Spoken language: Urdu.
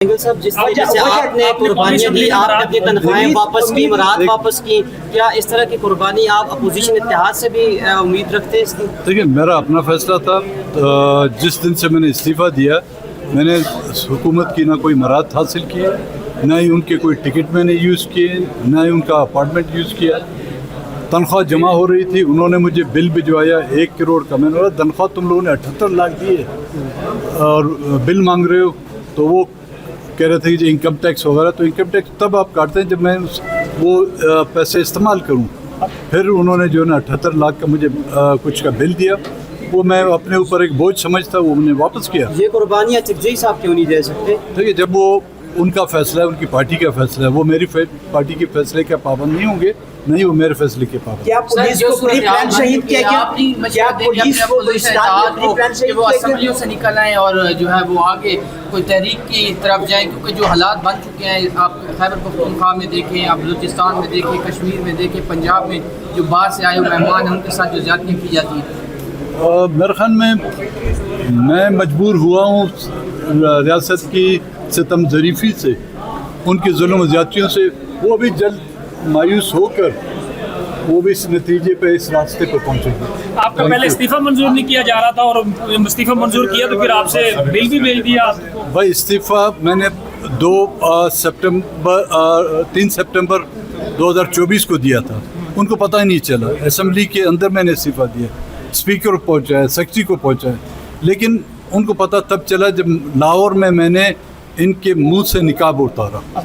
انگل صاحب، جس طریقے سے آپ نے قربانیاں دی، آپ نے اپنی تنخواہیں واپس کی، مراد واپس کی، کیا اس طرح کی قربانی آپ اپوزیشن اتحاد سے بھی امید رکھتے ہیں اس کی؟ دیکھیے، میرا اپنا فیصلہ تھا. جس دن سے میں نے استعفیٰ دیا، میں نے حکومت کی نہ کوئی مراد حاصل کی، نہ ہی ان کے کوئی ٹکٹ میں نے یوز کیے، نہ ہی ان کا اپارٹمنٹ یوز کیا. تنخواہ جمع ہو رہی تھی، انہوں نے مجھے بل بھجوایا 1 کروڑ کا. میں نے بولا تنخواہ تم لوگوں نے 78 لاکھ دیے اور بل مانگ رہے ہو. تو وہ کہہ رہے تھے کہ انکم ٹیکس وغیرہ. تو انکم ٹیکس تب آپ کاٹتے ہیں جب میں وہ پیسے استعمال کروں. پھر انہوں نے جو ہے نا 78 لاکھ کا مجھے کچھ کا بل دیا. وہ میں اپنے اوپر ایک بوجھ سمجھتا، وہ میں نے واپس کیا. یہ قربانیاں چکجئی صاحب کیوں نہیں دے سکتے؟ دیکھیے، جب وہ ان کا فیصلہ ہے، ان کی پارٹی کا فیصلہ ہے، وہ میری پارٹی کے فیصلے کے پابند نہیں ہوں گے، نہیں وہ میرے فیصلے کے پابند. کیا پولیس کو پوری پلان شہید کیا کیا پولیس کو وہ اسمبلیوں سے نکل آئیں اور جو ہے وہ آگے کوئی تحریک کی طرف جائیں، کیونکہ جو حالات بن چکے ہیں، آپ خیبر پختونخوا میں دیکھیں، آپ بلوچستان میں دیکھیں، کشمیر میں دیکھیں، پنجاب میں جو باہر سے آئے ہوئے مہمان ہیں ان کے ساتھ جو زیادتیاں کی جاتی ہیں. میرے خیال میں مجبور ہوا ہوں ریاست کی ستم ظریفی سے، ان کی ظلم و زیادتیوں سے. وہ بھی جلد مایوس ہو کر وہ بھی اس نتیجے پہ، اس راستے پہ پہنچے گے. آپ کا پہلے استعفیٰ منظور نہیں کیا جا رہا تھا، اور استعفیٰ منظور کیا تو پھر آپ سے بل بھی بھیج دیا. بھائی، استعفیٰ میں نے 3 سپٹمبر 2024 کو دیا تھا. ان کو پتہ ہی نہیں چلا. اسمبلی کے اندر میں نے استعفیٰ دیا، اسپیکر کو پہنچایا، سیکرٹری کو پہنچایا. لیکن ان کو پتہ تب چلا جب لاہور میں نے ان کے منہ سے نقاب اتارا.